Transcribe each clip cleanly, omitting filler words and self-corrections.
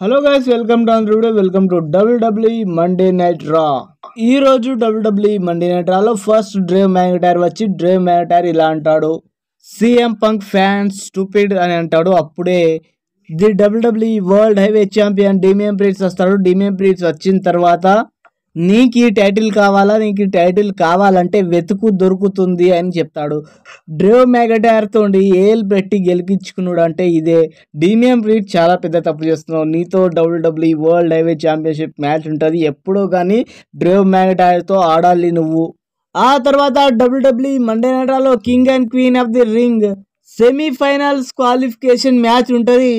Hello guys, welcome to video. Welcome to WWE Monday night రా. ఈ రోజు WWE Monday night రాలో first డ్రేవ్ McIntyre వచ్చి డ్రేవ్ McIntyre ఇలా అంటాడు, CM పంక్ ఫ్యాన్స్ స్టూపిడ్ అని అంటాడు. అప్పుడే the WWE world heavy champion Damian priest వస్తాడు. డేమియన్ ప్రీస్ట్ వచ్చిన తర్వాత నీకు ఈ టైటిల్ కావాలా, నీకు ఈ టైటిల్ కావాలంటే వెతుకు దొరుకుతుంది అని చెప్తాడు. డ్రేవ్ మ్యాకింటైర్ తోటి ఏల్ పెట్టి గెలిపించుకున్నాడు అంటే ఇదే. డేమియన్ ప్రీస్ట్ చాలా పెద్ద తప్పు చేస్తున్నావు. నీతో WWE world heavy championship match ఉంటుంది ఎప్పుడో కానీ డ్రేవ్ మ్యాకింటైర్తో ఆడాలి నువ్వు. ఆ తర్వాత WWE మండే నైట్ రాలో king and queen of the ring semifinals qualification match ఉంటుంది.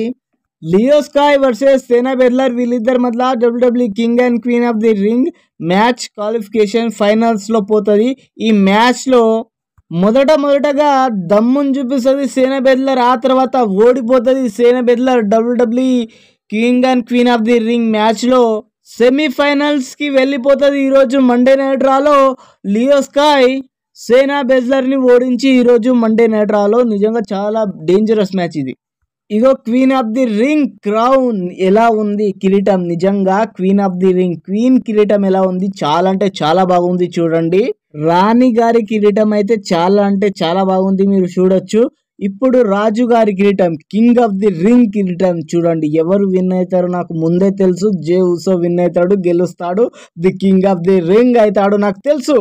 Iyo Sky versus Shayna Baszler, వీళ్ళిద్దరి మధ్య WWE king and queen of the ring match qualification finals లో పోతుంది. ఈ మ్యాచ్ లో మొదటగా దమ్ముని చూపిస్తుంది సేనా బెడ్లర్. ఆ తర్వాత ఓడిపోతుంది సేనా బెడ్లర్. WWE king and queen of the ring match లో సెమీఫైనల్స్ కి వెళ్ళిపోతుంది. ఈరోజు మండే నైట్ రాలో లియో స్కాయ్ సేనా బెడ్లర్ ని ఓడించి ఈరోజు మండే నైట్ రాలో నిజంగా చాలా డేంజరస్ మ్యాచ్ ఇది. ఇగో queen of the ring crown ఎలా ఉంది, కిరీటం నిజంగా queen of the ring queen కిరీటం ఎలా ఉంది, చాలా అంటే చాలా బాగుంది. చూడండి, రాణి గారి కిరీటం అయితే చాలా అంటే చాలా బాగుంది, మీరు చూడొచ్చు. ఇప్పుడు రాజు గారి కిరీటం కింగ్ ఆఫ్ ది రింగ్ కిరీటం చూడండి. ఎవరు విన్ అవుతారో నాకు ముందే తెలుసు. జే ఉసో విన్ అవుతాడు, గెలుస్తాడు, the king of the ring అవుతాడు నాకు తెలుసు.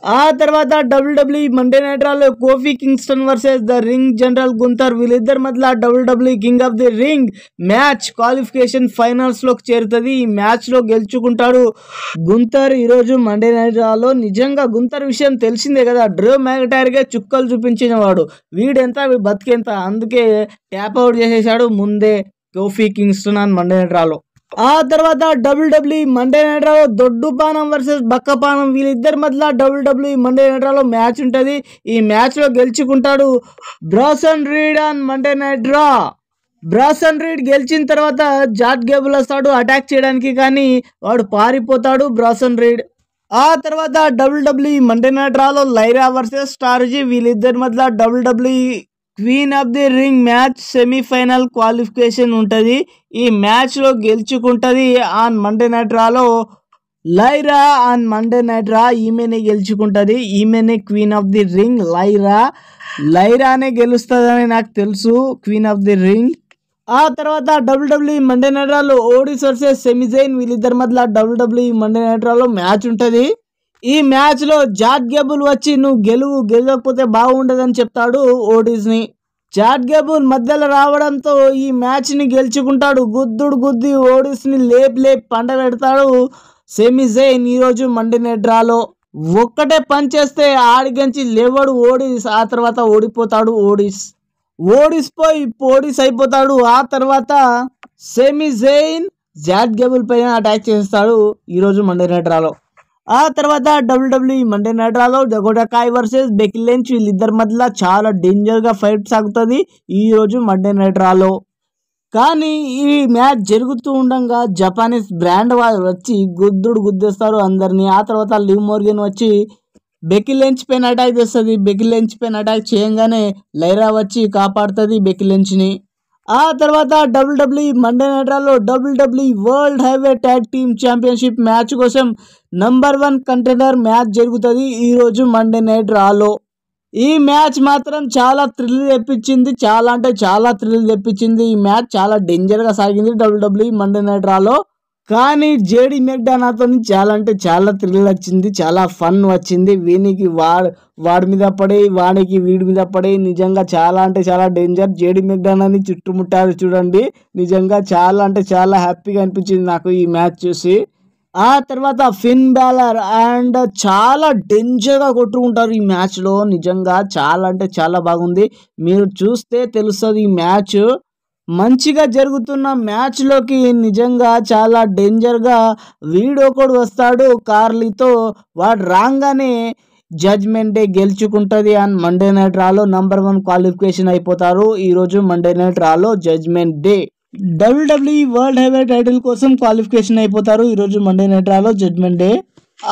ఆ తర్వాత WWE మండే నైట్ రాలో Kofi Kingston versus the ring general Gunther, వీళ్ళిద్దరి మధ్య WWE king of the ring match qualification finals లోకి చేరుతుంది. ఈ మ్యాచ్ లో గెలుచుకుంటాడు గుంతర్ ఈరోజు మండే నైట్ రాలో. నిజంగా గుంతర్ విషయం తెలిసిందే కదా, డ్రేవ్ మ్యాకింటైర్ గా చుక్కలు చూపించిన వాడు. వీడెంత బతికెంత, అందుకే ట్యాప్ అవుట్ చేసేసాడు ముందే కోఫీ కింగ్స్టన్ అని మండే నైట్ రాలో. ఆ తర్వాత WWE మండే నైట్ రాలో దొడ్డు పానం వర్సెస్ బక్క పానం, వీళ్ళిద్దరి మధ్య WWE మండే నైట్ రాలో మ్యాచ్ ఉంటుంది. ఈ మ్యాచ్ లో గెలుచుకుంటాడు బ్రాసన్ రీడ్ ఆన్ మండే నైట్ రా. బ్రాసన్ రీడ్ గెలిచిన తర్వాత జాట్ గేబుల్ వస్తాడు అటాక్ చేయడానికి, కానీ వాడు పారిపోతాడు బ్రాసన్ రీడ్. ఆ తర్వాత WWE మండే నైట్ రాలో లైరా వర్సెస్ స్టార్జీ, వీళ్ళిద్దరి మధ్య WWE queen of the ring match semifinal qualification ఉంటుంది. ఈ మ్యాచ్ లో గెలుచుకుంటది ఆన్ మండే నైట్ రాలో Lyra. On Monday night raw ఈమెనే గెలుచుకుంటది, ఈమెనే క్వీన్ ఆఫ్ ది రింగ్. లైరానే గెలుస్తుందని నాకు తెలుసు, క్వీన్ ఆఫ్ ది రింగ్. ఆ తర్వాత WWE మండే నైట్ రాలో ఓడిస్ వర్సెస్ సెమిజైన్, వీళ్ళిద్దరి మధ్య WWE మండే నైట్ రాలో మ్యాచ్ ఉంటుంది. ఈ మ్యాచ్ లో జాట్ గేబుల్ వచ్చి నువ్వు గెలవకపోతే బాగుండదని చెప్తాడు ఓడిస్ ని. జాట్ గేబుల్ మధ్యలో రావడంతో ఈ మ్యాచ్ ని గెలుచుకుంటాడు. గుద్ది ఓడిస్ ని లేపి పండ పెడతాడు సెమిజైన్ ఈరోజు మండే నైట్ రాలో. ఒక్కటే పని చేస్తే ఆడిగంచి లేవడు ఓడిస్. ఆ తర్వాత ఓడిపోతాడు ఓడిస్ అయిపోతాడు. ఆ తర్వాత సెమిజైన్ జాట్ గేబుల్ పైన అటాక్ చేస్తాడు ఈరోజు మండే నైట్ రాలో. ఆ తర్వాత WWE మండే నైట్ రాలో డకోటా కాయ్ వర్సెస్ బెకీ లించ్, వీళ్ళిద్దరి మధ్య చాలా డేంజర్ గా ఫైట్ సాగుతుంది ఈ రోజు మండే నైట్ రాలో. కానీ ఈ మ్యాచ్ జరుగుతూ ఉండగా జపానీస్ బ్రాండ్ వాళ్ళు వచ్చి గుద్దేస్తారు అందరినీ. ఆ తర్వాత లివ్ మోర్గన్ వచ్చి బెకీ లించ్ పైన అటాక్ చేస్తుంది. బెకీ లించ్ పైన అటాక్ చేయంగానే లైరా వచ్చి కాపాడుతుంది బెకీ లించ్ ని. ఆ తర్వాత WWE మండే నైట్ రాలో WWE world heavy tag team championship match కోసం నంబర్ 1 కంటెండర్ మ్యాచ్ జరుగుతుంది ఈ రోజు మండే నైట్ రాలో. ఈ మ్యాచ్ మాత్రం చాలా థ్రిల్ తెప్పించింది, చాలా అంటే చాలా థ్రిల్ తెప్పించింది. ఈ మ్యాచ్ చాలా డేంజర్ గా సాగింది WWE మండే నైట్ రాలో. కానీ జేడీ మెక్డానాతో చాలా అంటే చాలా థ్రిల్ వచ్చింది, చాలా ఫన్ వచ్చింది. వీనికి వాడి మీద పడి, వాడికి వీడి మీద పడి నిజంగా చాలా అంటే చాలా డేంజర్. జేడీ మెక్డానాని చుట్టుముట్టారు చూడండి, నిజంగా చాలా అంటే చాలా హ్యాపీగా అనిపించింది నాకు ఈ మ్యాచ్ చూసి. ఆ తర్వాత ఫిన్ బ్యాలర్ అండ్ చాలా డేంజర్ గా కొట్టుకుంటారు ఈ మ్యాచ్ లో. నిజంగా చాలా అంటే చాలా బాగుంది, మీరు చూస్తే తెలుస్తుంది. ఈ మ్యాచ్ మంచిగా జరుగుతున్న మ్యాచ్ లోకి నిజంగా చాలా డేంజర్ గా వీడొకడు వస్తాడు కార్లీతో. వాడు రాగానే జడ్జ్మెంట్ డే గెలుచుకుంటది అండ్ మండే నైట్ రాలో నంబర్ 1 క్వాలిఫికేషన్ అయిపోతారు ఈ రోజు మండే నైట్ రాలో Judgment Day. WWE world heavy title కోసం క్వాలిఫికేషన్ అయిపోతారు ఈ రోజు మండే నైట్ రాలో జడ్జ్మెంట్ డే.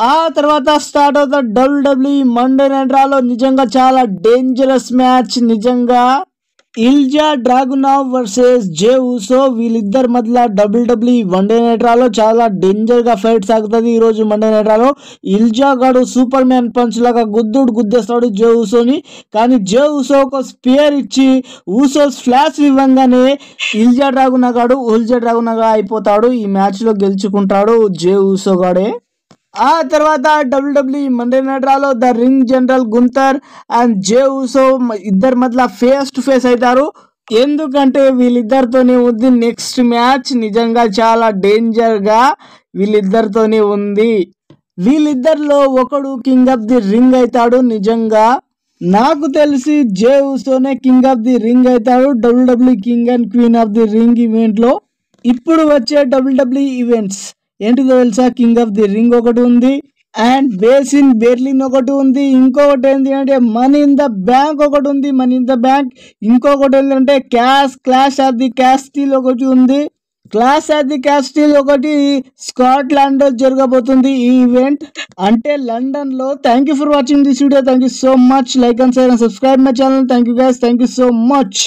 ఆ తర్వాత స్టార్ట్ అవుతారు WWE మండే నైట్ రాలో. నిజంగా చాలా డేంజరస్ మ్యాచ్, నిజంగా ఇల్జా డ్రాగునోవ్ వర్సెస్ జే ఉసో వీళ్ళిద్దరి మధ్య WWE వన్డే నైట్ రాలో చాలా డేంజర్ గా ఫైట్ సాగుతుంది. ఈ రోజు మండే నైట్ రాలో ఇల్జా గాడు సూపర్ మ్యాన్ పంచ్ లాగా గుద్దేస్తాడు జే ఉసోని. కానీ జే ఉసో ఒక స్పియర్ ఇచ్చి ఉసోస్ ఫ్లాష్ ఇవ్వంగానే ఇల్జా డ్రాగునా అయిపోతాడు. ఈ మ్యాచ్ లో గెలుచుకుంటాడు జే ఉసో గాడే. ఆ తర్వాత WWE మండే నైట్ రాలో the ring general Gunther and Jey Uso ఇద్దరి మధ్య ఫేస్ టు ఫేస్ అవుతారు. ఎందుకంటే వీళ్ళిద్దరితోనే ఉంది నెక్స్ట్ మ్యాచ్. నిజంగా చాలా డేంజర్ గా వీళ్ళిద్దరితోనే ఉంది. వీళ్ళిద్దరిలో ఒకడు కింగ్ ఆఫ్ ది రింగ్ అవుతాడు. నిజంగా నాకు తెలిసి జే ఉసోనే కింగ్ ఆఫ్ ది రింగ్ అవుతాడు WWE king and queen of the ring event లో. ఇప్పుడు వచ్చే WWE ఈవెంట్స్ ఏంటిదో తెలుసా? కింగ్ ఆఫ్ ది రింగ్ ఒకటి ఉంది అండ్ బేస్ ఇన్ బెర్లిన్ ఒకటి ఉంది. ఇంకొకటి ఏంటి అంటే మనీ ఇన్ ద బ్యాంక్ ఒకటి ఉంది. Money in the bank. ఇంకొకటి ఏంటంటే క్లాష్ ఆఫ్ ది క్యాస్టిల్ ఒకటి ఉంది. క్లాష్ ఆఫ్ ది క్యాస్టిల్ ఒకటి స్కాట్లాండ్ లో జరగబోతుంది ఈ ఈవెంట్, అంటే లండన్ లో. Thank you for watching this video. Thank you so much. Like and share and subscribe my channel. Thank you guys. Thank you so much.